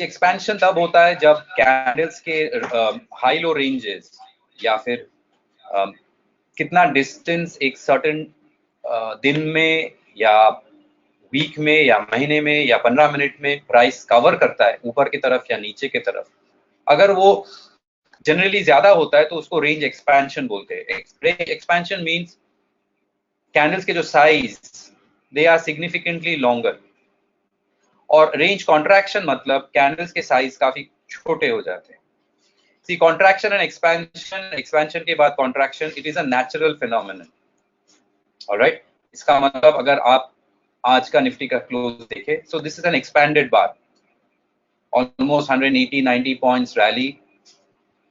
Range expansion तब होता है जब कैंडल्स के हाई लो रेंजेस या फिर कितना डिस्टेंस एक सर्टेन दिन में या वीक में या महीने में या 15 मिनट में प्राइस कवर करता है ऊपर की तरफ या नीचे की तरफ, अगर वो जनरली ज्यादा होता है तो उसको रेंज एक्सपेंशन बोलते हैं। रेंज एक्सपेंशन मींस कैंडल्स के जो size they are significantly longer, और रेंज कॉन्ट्रैक्शन मतलब कैंडल्स के साइज काफी छोटे हो जाते हैं। See contraction and expansion, expansion के बाद contraction, it is a natural phenomenon. Alright, इसका मतलब अगर आप आज का निफ्टी का क्लोज देखें, so this is N expanded bar, almost 180-90 points rally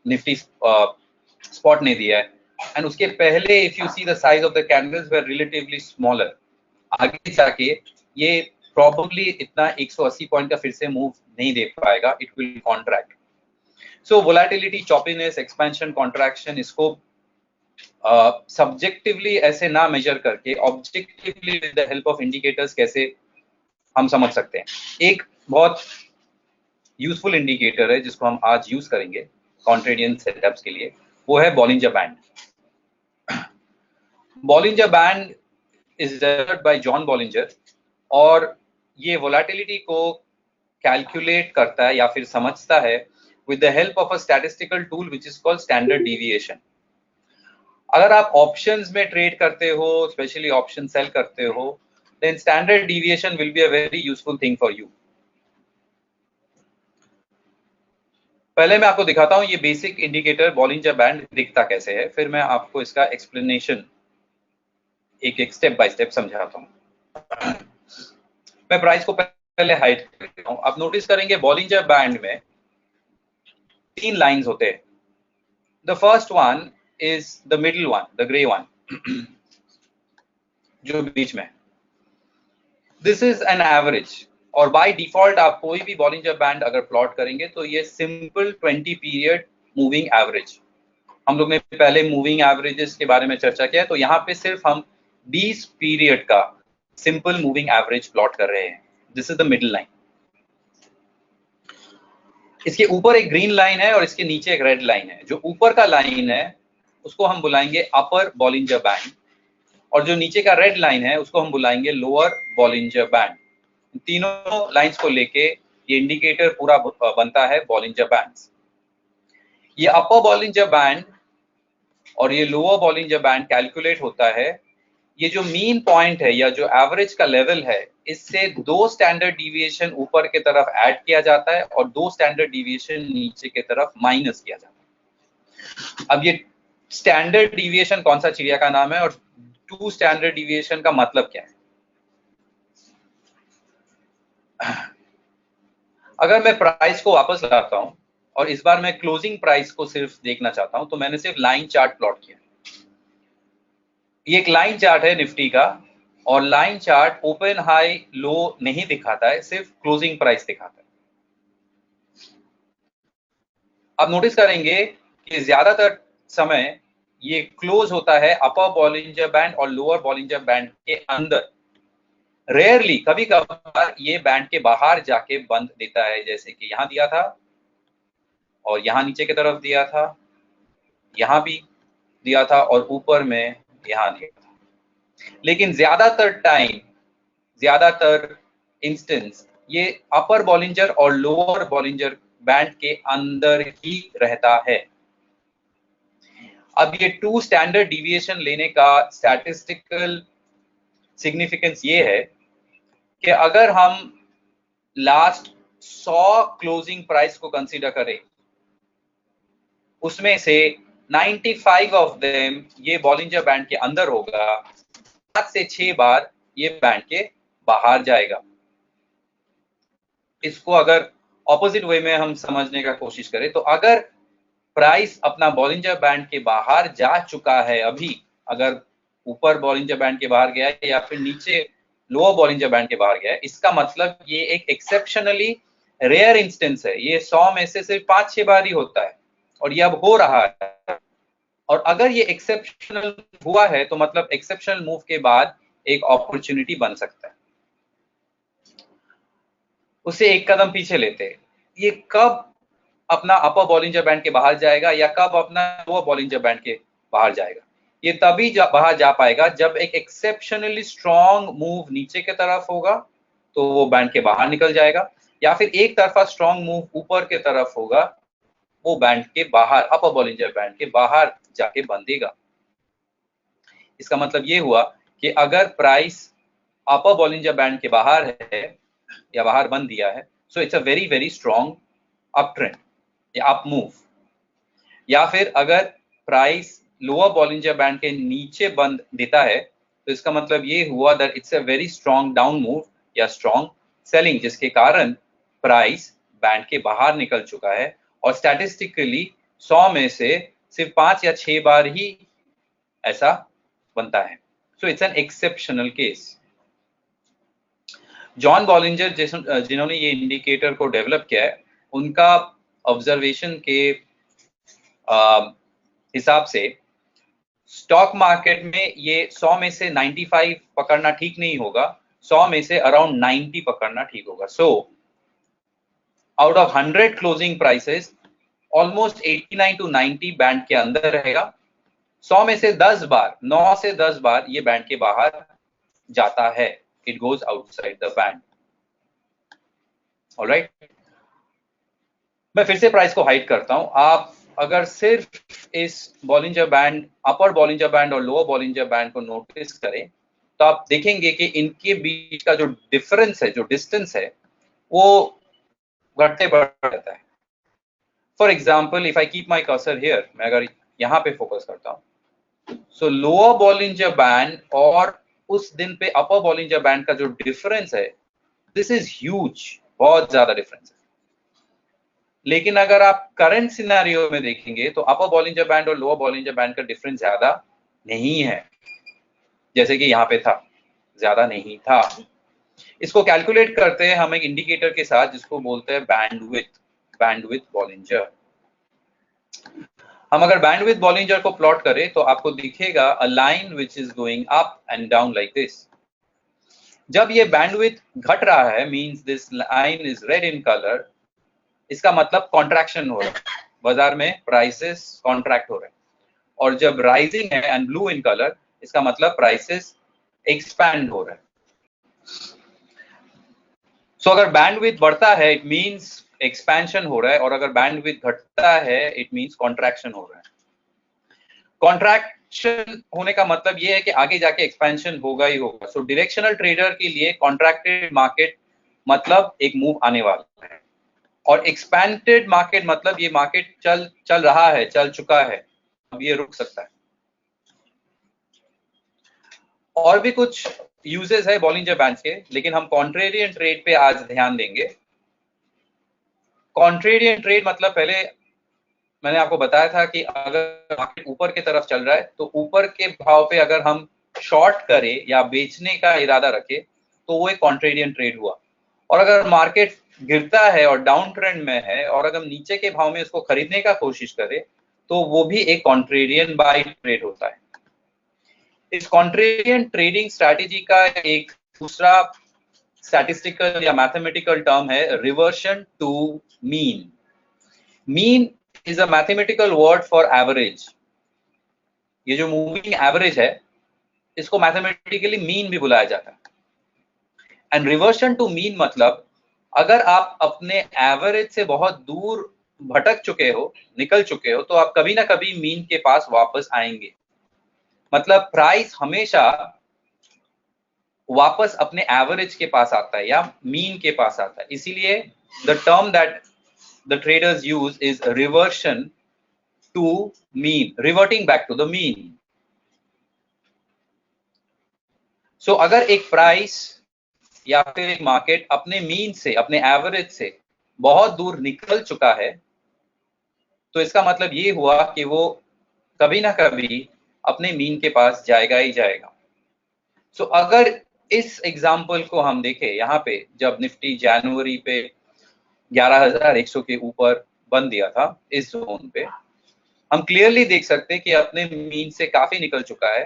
Nifty spot ने दिया है, एंड उसके पहले if you see the size of the candles were relatively smaller. आगे जाके ये प्रॉब्ली इतना 180 पॉइंट का फिर से मूव नहीं दे पाएगा, it will contract. So volatility, choppiness, expansion, contraction, इसको सब्जेक्टिवली ऐसे ना मेजर करके objectively with the help of indicators कैसे हम समझ सकते हैं। एक बहुत यूजफुल इंडिकेटर है जिसको हम आज यूज करेंगे कॉन्ट्रेडियन सेटअप्स के लिए, वो है Bollinger band. Bollinger band is developed by John Bollinger, और ये वोलेटिलिटी को कैलकुलेट करता है या फिर समझता है with the help of a statistical tool which is called standard deviation. अगर आप ऑप्शंस में ट्रेड करते हो, स्पेशली ऑप्शन सेल करते हो, then standard deviation will be a very useful thing for you. पहले मैं आपको दिखाता हूं ये बेसिक इंडिकेटर बॉलिंजर बैंड दिखता कैसे है, फिर मैं आपको इसका एक्सप्लेनेशन एक एक स्टेप बाय स्टेप समझाता हूं। मैं प्राइस को पहले हाइड करता हूं। आप नोटिस करेंगे बॉलिंजर बैंड में 3 लाइंस होते हैं। The first one is the middle one, the gray one, जो बीच में। This is an average, और by default आप कोई भी बॉलिंजर बैंड अगर प्लॉट करेंगे तो ये सिंपल 20 पीरियड मूविंग एवरेज। हम लोग ने पहले मूविंग एवरेजेस के बारे में चर्चा किया है, तो यहाँ पे सिर्फ हम 20 पीरियड का सिंपल मूविंग एवरेज प्लॉट कर रहे हैं। This is the middle line. इसके ऊपर एक ग्रीन लाइन है और इसके नीचे एक रेड लाइन है। जो ऊपर का लाइन है उसको हम बुलाएंगे अपर बॉलिंजर बैंड, और जो नीचे का रेड लाइन है उसको हम बुलाएंगे लोअर बॉलिंजर बैंड। तीनों लाइंस को लेके ये इंडिकेटर पूरा बनता है बॉलिंजर बैंड्स। ये अपर बॉलिंजर बैंड और ये लोअर बॉलिंजर बैंड कैलकुलेट होता है, ये जो मीन पॉइंट है या जो एवरेज का लेवल है, इससे 2 स्टैंडर्ड डिविएशन ऊपर की तरफ ऐड किया जाता है और 2 स्टैंडर्ड डिविएशन नीचे की तरफ माइनस किया जाता है। अब ये स्टैंडर्ड डिविएशन कौन सा चिड़िया का नाम है और 2 स्टैंडर्ड डिविएशन का मतलब क्या है? अगर मैं प्राइस को वापस लाता हूं और इस बार मैं क्लोजिंग प्राइस को सिर्फ देखना चाहता हूं, तो मैंने सिर्फ लाइन चार्ट प्लॉट किया। ये एक लाइन चार्ट है निफ्टी का, और line chart open high low नहीं दिखाता है, सिर्फ क्लोजिंग प्राइस दिखाता है। आप नोटिस करेंगे कि ज्यादातर समय ये क्लोज होता है अपर बॉलिंजर बैंड और लोअर बॉलिंजर बैंड के अंदर। रेयरली, कभी कभार ये बैंड के बाहर जाके बंद देता है, जैसे कि यहां दिया था और यहां नीचे की तरफ दिया था, यहां भी दिया था और ऊपर में यहां दिया था। लेकिन ज्यादातर टाइम, ज्यादातर इंस्टेंस ये अपर बॉलिंजर और लोअर बॉलिंजर बैंड के अंदर ही रहता है। अब ये 2 स्टैंडर्ड डिविएशन लेने का स्टैटिस्टिकल सिग्निफिकेंस ये है कि अगर हम लास्ट 100 क्लोजिंग प्राइस को कंसीडर करें, उसमें से 95 ऑफ देम ये बॉलिंजर बैंड के अंदर होगा, 5 से 6 बार ये बैंड के बाहर जाएगा। इसको अगर ऑपोजिट वे में हम समझने का कोशिश करें, तो अगर प्राइस अपना बॉलिंजर बैंड के बाहर जा चुका है अभी, अगर ऊपर बॉलिंजर बैंड के बाहर गया है या फिर नीचे लोअर बॉलिंजर बैंड के बाहर गया है, इसका मतलब ये एक एक्सेप्शनली रेयर इंस्टेंस है। ये 100 में से सिर्फ 5-6 बार ही होता है और ये अब हो रहा है। और अगर ये एक्सेप्शनल हुआ है तो मतलब एक्सेप्शनल मूव के बाद एक अपॉर्चुनिटी बन सकता है। उसे एक कदम पीछे लेते हैं। ये कब अपना अपर बॉलिंजर बैंड के बाहर जाएगा या कब अपना लोअर बॉलिंजर बैंड के बाहर जाएगा। ये तभी बाहर जा पाएगा जब एक एक्सेप्शनली स्ट्रॉन्ग मूव नीचे की तरफ होगा तो वो बैंड के बाहर निकल जाएगा, या फिर एक तरफा स्ट्रॉन्ग मूव ऊपर के तरफ होगा, वो बैंड के बाहर, अपर बॉलिंजर बैंड के बाहर जाके बंधेगा। इसका मतलब ये हुआ कि अगर प्राइस अपर बॉलिंजर बैंड के बाहर है या बाहर बंद दिया है, so it's a very very strong up trend या अप मूव। या फिर अगर प्राइस लोअर बॉलिंजर बैंड के नीचे बंद देता है तो इसका मतलब ये हुआ that it's a very strong down move या स्ट्रॉन्ग सेलिंग, जिसके कारण प्राइस बैंड के बाहर निकल चुका है। और स्टैटिस्टिकली 100 में से सिर्फ 5 या 6 बार ही ऐसा बनता है। So it's an exceptional case. John Bollinger जिन्होंने ये इंडिकेटर को डेवलप किया है, उनका ऑब्जर्वेशन के हिसाब से स्टॉक मार्केट में ये 100 में से 95 पकड़ना ठीक नहीं होगा, 100 में से अराउंड 90 पकड़ना ठीक होगा। So out of 100 closing prices almost 89 to 90 band के अंदर रहेगा। 100 में से 10 बार, 9 से 10 बार ये बैंड के बाहर जाता है, it goes outside the band. Alright, मैं फिर से प्राइस को हाइड करता हूं। आप अगर सिर्फ इस बॉलिंजर बैंड, अपर बॉलिंजर बैंड और लोअर बॉलिंजर बैंड को नोटिस करें तो आप देखेंगे कि इनके बीच का जो डिफरेंस है, जो डिस्टेंस है, वो घटते बढ़ते रहता है। For example, if I keep my cursor here, मैं अगर यहाँ पे फोकस करता हूं, सो लोअर बॉलिंजर बैंड और उस दिन पे अपर बॉलिंजर बैंड का जो डिफरेंस है, दिस इज ह्यूज, बहुत ज्यादा डिफरेंस है। लेकिन अगर आप करंट सिनेरियो में देखेंगे तो अपर बॉलिंजर बैंड और लोअर बॉलिंजर बैंड का डिफरेंस ज्यादा नहीं है, जैसे कि यहाँ पे था, ज्यादा नहीं था। इसको कैलकुलेट करते हैं हम एक इंडिकेटर के साथ जिसको बोलते हैं बैंडविड्थ बॉलिंजर। हम अगर बैंडविड्थ बॉलिंजर को प्लॉट करें तो आपको दिखेगा a line which is going up and down like this. जब ये बैंडविड्थ घट रहा है, means this line is red in colour, इसका मतलब कॉन्ट्रैक्शन हो रहा है, बाजार में प्राइसेस कॉन्ट्रैक्ट हो रहे हैं। और जब राइजिंग है एंड ब्लू इन कलर, इसका मतलब प्राइसेस एक्सपैंड हो रहे हैं। सो अगर बैंडविड्थ बढ़ता है इट मींस एक्सपेंशन हो रहा है, और अगर बैंडविड्थ घटता है इट मींस कॉन्ट्रैक्शन हो रहा है। कॉन्ट्रैक्शन होने का मतलब ये है कि आगे जाके एक्सपेंशन होगा ही होगा। सो डायरेक्शनल ट्रेडर के लिए कॉन्ट्रैक्टेड मार्केट मतलब एक मूव आने वाला है, और एक्सपैंडेड मार्केट मतलब ये मार्केट चल रहा है, चल चुका है, अब ये रुक सकता है। और भी कुछ यूजेस है बॉलिंजर बैंड्स के, लेकिन हम कॉन्ट्रेरियन ट्रेड पे आज ध्यान देंगे। कॉन्ट्रेरियन ट्रेड मतलब, पहले मैंने आपको बताया था कि अगर मार्केट ऊपर की तरफ चल रहा है तो ऊपर के भाव पे अगर हम शॉर्ट करें या बेचने का इरादा रखें तो वो एक कॉन्ट्रेरियन ट्रेड हुआ। और अगर मार्केट गिरता है और डाउन ट्रेंड में है और अगर हम नीचे के भाव में इसको खरीदने का कोशिश करें तो वो भी एक कॉन्ट्रेरियन बाय ट्रेड होता है। इस कॉन्ट्रेरियन ट्रेडिंग स्ट्रैटेजी का एक दूसरा स्टैटिस्टिकल या मैथमेटिकल टर्म है reversion to mean. Mean is a mathematical word for average। ये जो मूविंग एवरेज है इसको मैथमेटिकली मीन भी बुलाया जाता है। एंड रिवर्शन टू मीन मतलब, अगर आप अपने एवरेज से बहुत दूर भटक चुके हो, निकल चुके हो, तो आप कभी ना कभी मीन के पास वापस आएंगे। मतलब प्राइस हमेशा वापस अपने एवरेज के पास आता है या मीन के पास आता है। इसीलिए the term that the traders use is reversion to mean, reverting back to the mean। So अगर एक प्राइस या फिर एक मार्केट अपने मीन से, अपने एवरेज से बहुत दूर निकल चुका है तो इसका मतलब ये हुआ कि वो कभी ना कभी अपने मीन के पास जाएगा ही जाएगा। So अगर इस एग्जाम्पल को हम देखें, यहाँ पे जब निफ्टी जनवरी पे 11,100 के ऊपर बंद दिया था, इस जोन पे हम क्लियरली देख सकते हैं कि अपने मीन से काफी निकल चुका है।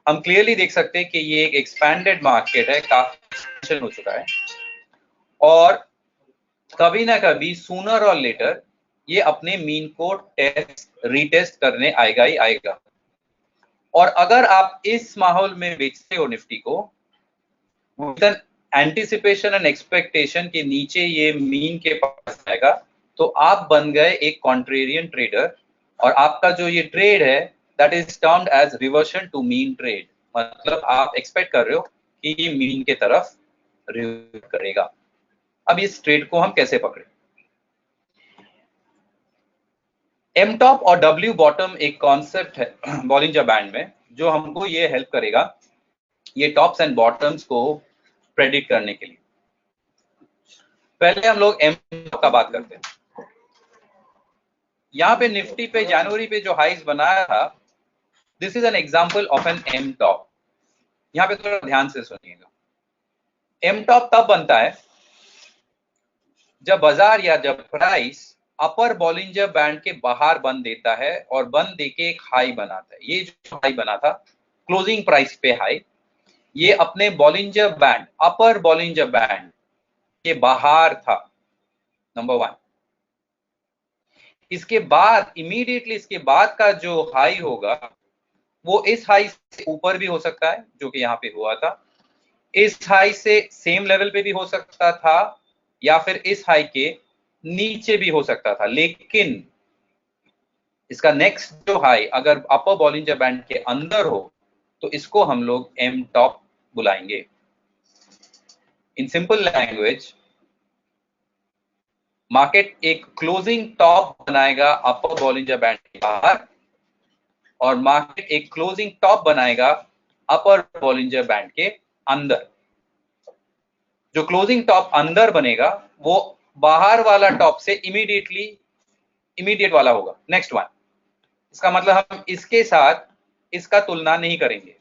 हम क्लियरली देख सकते हैं कि ये एक एक्सपैंडेड मार्केट है, काफी हो चुका है। और कभी ना कभी सूनर और लेटर ये अपने मीन को रीटेस्ट करने आएगा ही आएगा। और अगर आप इस माहौल में बेचते हो निफ्टी को with an anticipation and expectation के नीचे ये मीन के पास आएगा, तो आप बन गए एक कॉन्ट्रेरियन ट्रेडर, और आपका जो ये ट्रेड है that is termed as reversion to mean trade. मतलब आप एक्सपेक्ट कर रहे हो कि ये मीन के तरफ रिवर्ट करेगा। अब इस ट्रेड को हम कैसे पकड़े? एम टॉप और डब्ल्यू बॉटम एक कॉन्सेप्ट है बॉलिंजर बैंड में, जो हमको ये हेल्प करेगा ये टॉप्स एंड बॉटम्स को प्रेडिक्ट करने के लिए। पहले हम लोग एम का बात करते हैं। यहाँ पे निफ्टी पे जनवरी पे जो हाइज बनाया था, this is an example of an M top. यहाँ पे थोड़ा ध्यान से सुनिएगा। एम टॉप तब बनता है जब बाजार या जब प्राइस अपर बॉलिंजर बैंड के बाहर बंद देता है और बंद देके एक हाई बनाता है। ये जो हाई बना था क्लोजिंग प्राइस पे हाई, ये अपने बॉलिंजर बैंड, अपर बॉलिंजर बैंड के बाहर था, नंबर 1। इसके बाद इमीडिएटली इसके बाद का जो हाई होगा वो इस हाई से ऊपर भी हो सकता है, जो कि यहाँ पे हुआ था। इस हाई से सेम लेवल पे भी हो सकता था, या फिर इस हाई के नीचे भी हो सकता था। लेकिन इसका नेक्स्ट जो हाई अगर अपर बॉलिंजर बैंड के अंदर हो तो इसको हम लोग एम टॉप बुलाएंगे। इन सिंपल लैंग्वेज, मार्केट एक क्लोजिंग टॉप बनाएगा अपर बॉलिंजर बैंड के बाहर, और मार्केट एक क्लोजिंग टॉप बनाएगा अपर बॉलिंजर बैंड के अंदर। जो क्लोजिंग टॉप अंदर बनेगा वो बाहर वाला टॉप से इमीडिएट वाला होगा, नेक्स्ट वन। इसका मतलब हम इसके साथ इसका तुलना नहीं करेंगे,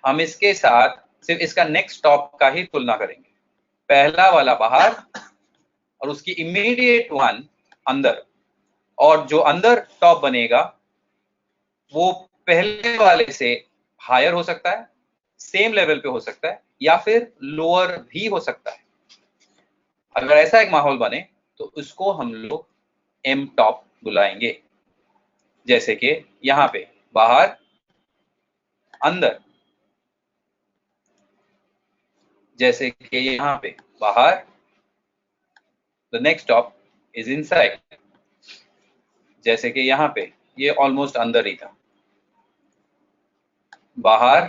हम इसके साथ सिर्फ इसका नेक्स्ट टॉप का ही तुलना करेंगे। पहला वाला बाहर और उसकी इमीडिएट वन अंदर, और जो अंदर टॉप बनेगा वो पहले वाले से हायर हो सकता है, सेम लेवल पे हो सकता है, या फिर लोअर भी हो सकता है। अगर ऐसा एक माहौल बने तो उसको हम लोग एम टॉप बुलाएंगे। जैसे कि यहां पे बाहर अंदर, जैसे कि यहां पे बाहर, the next top is inside. जैसे कि यहां पे ये ऑलमोस्ट अंदर ही था, बाहर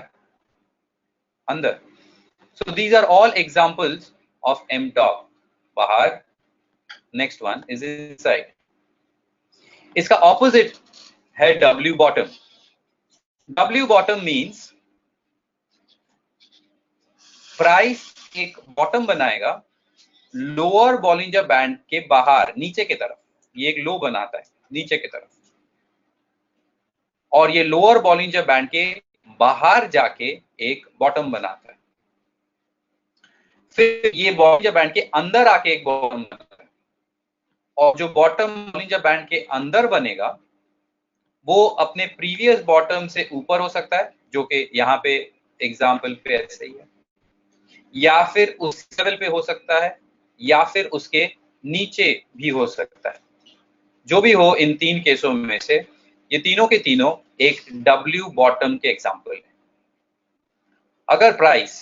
अंदर। So these are all examples of M top, बाहर, नेक्स्ट वन इज इनसाइड। इसका ऑपोजिट है W bottom. W bottom means price एक बॉटम बनाएगा लोअर बॉलिंजर बैंड के बाहर, नीचे की तरफ। ये एक लो बनाता है नीचे की तरफ, और ये लोअर बॉलिंजर बैंड के बाहर जाके एक बॉटम बनाता है। फिर ये बॉलिंजर बैंड के अंदर आके एक बॉटम बनाता है, और जो बॉटम बॉलिंजर बैंड के अंदर बनेगा वो अपने प्रीवियस बॉटम से ऊपर हो सकता है, जो कि यहाँ पे एग्जाम्पल पे ऐसे ही है, या फिर उस लेवल पे हो सकता है, या फिर उसके नीचे भी हो सकता है। जो भी हो, इन तीन केसों में से ये तीनों के तीनों एक डब्ल्यू बॉटम के एग्जाम्पल है। अगर प्राइस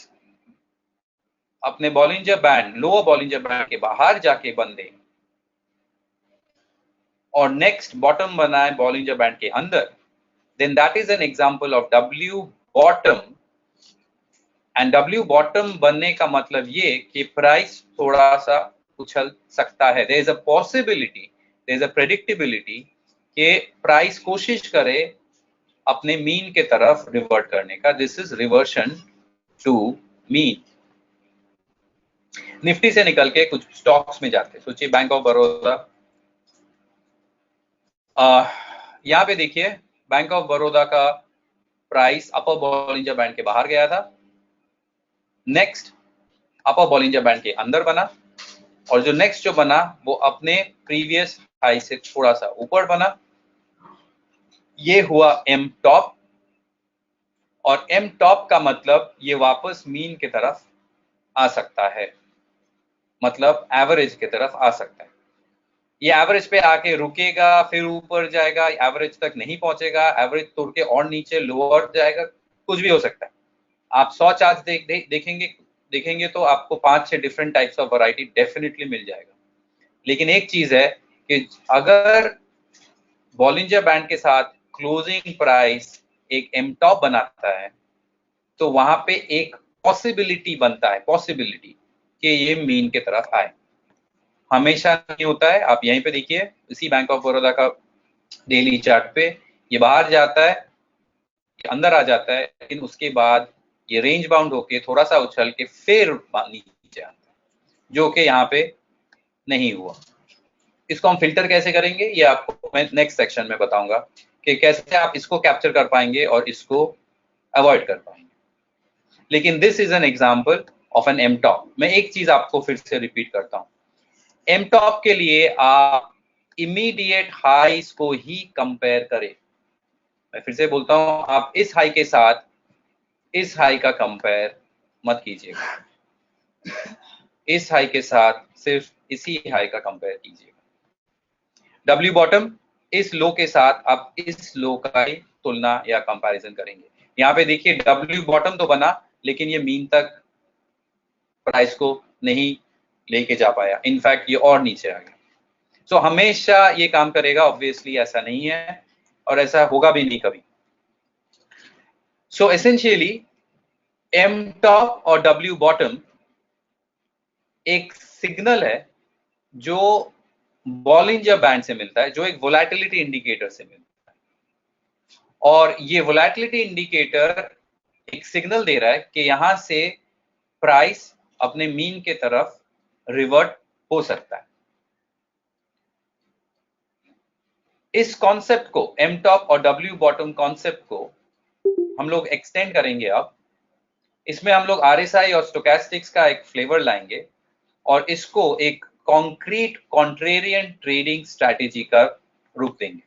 अपने Bollinger band, lower Bollinger band के बाहर जाके बंद दे और नेक्स्ट बॉटम बनाए बॉलिंजर बैंड के अंदर, then that is an example of W bottom। And W bottom बनने का मतलब ये कि प्राइस थोड़ा सा उछल सकता है। there is a possibility, there is a predictability कि प्राइस कोशिश करे अपने मीन के तरफ रिवर्ट करने का। This is reversion to mean. Nifty से निकल के कुछ स्टॉक्स में जाते हैं। सोचिए बैंक ऑफ बड़ौदा, यहाँ पे देखिए बैंक ऑफ बड़ौदा का प्राइस अपर बॉलिंजर बैंड के बाहर गया था, नेक्स्ट अपर बॉलिंजर बैंड के अंदर बना, और जो नेक्स्ट जो बना वो अपने प्रीवियस हाई से थोड़ा सा ऊपर बना। ये हुआ एम टॉप, और एम टॉप का मतलब ये वापस मीन की तरफ आ सकता है। मतलब एवरेज की तरफ आ सकता है। ये एवरेज पे आके रुकेगा, फिर ऊपर जाएगा, एवरेज तक नहीं पहुंचेगा, एवरेज तोड़ के और नीचे लोअर जाएगा, कुछ भी हो सकता है। आप 100 चार्ट देखेंगे तो आपको 5-6 different types of variety definitely मिल जाएगा। लेकिन एक चीज है कि अगर बॉलिंजर बैंड के साथ क्लोजिंग प्राइस एक एम टॉप बनाता है तो वहां पे एक पॉसिबिलिटी बनता है, पॉसिबिलिटी कि ये मीन के तरफ आए। हमेशा नहीं होता है। आप यहीं पे देखिए, इसी बैंक ऑफ बड़ौदा का डेली चार्ट पे ये बाहर जाता है, ये अंदर आ जाता है, लेकिन उसके बाद ये रेंज बाउंड होके थोड़ा सा उछल के फिर नीचे आता है, जो कि यहाँ पे नहीं हुआ। इसको हम फिल्टर कैसे करेंगे ये आपको मैं नेक्स्ट सेक्शन में बताऊंगा कि कैसे आप इसको कैप्चर कर पाएंगे और इसको अवॉइड कर पाएंगे। लेकिन this is an example of an M top. मैं एक चीज आपको फिर से रिपीट करता हूं, एम टॉप के लिए आप इमीडिएट हाईस को ही कंपेयर करें। मैं फिर से बोलता हूं, आप इस हाई के साथ इस हाई का कंपेयर मत कीजिएगा, इस हाई के साथ सिर्फ इसी हाई का कंपेयर कीजिएगा। डब्ल्यू बॉटम इस लो के साथ आप इस लो का ही तुलना या कंपैरिजन करेंगे। यहाँ पे देखिए डब्ल्यू बॉटम तो बना, लेकिन ये मीन तक प्राइस को नहीं लेके जा पाया, इनफैक्ट ये और नीचे आ गया। सो हमेशा ये काम करेगा? ऑब्वियसली ऐसा नहीं है और ऐसा होगा भी नहीं कभी। सो एसेंशियली एम टॉप और डब्ल्यू बॉटम एक सिग्नल है जो बॉलिंजर बैंड से मिलता है, जो एक वोलेटिलिटी इंडिकेटर से मिलता है, और ये वोलेटिलिटी इंडिकेटर एक सिग्नल दे रहा है कि यहां से प्राइस अपने मीन के तरफ रिवर्ट हो सकता है। इस कॉन्सेप्ट को, एम टॉप और डब्ल्यू बॉटम कॉन्सेप्ट को हम लोग एक्सटेंड करेंगे। अब इसमें हम लोग आरएसआई और स्टोकेस्टिक्स का एक फ्लेवर लाएंगे और इसको एक कॉन्क्रीट कॉन्ट्रेरियन ट्रेडिंग स्ट्रैटेजी का रूप देंगे।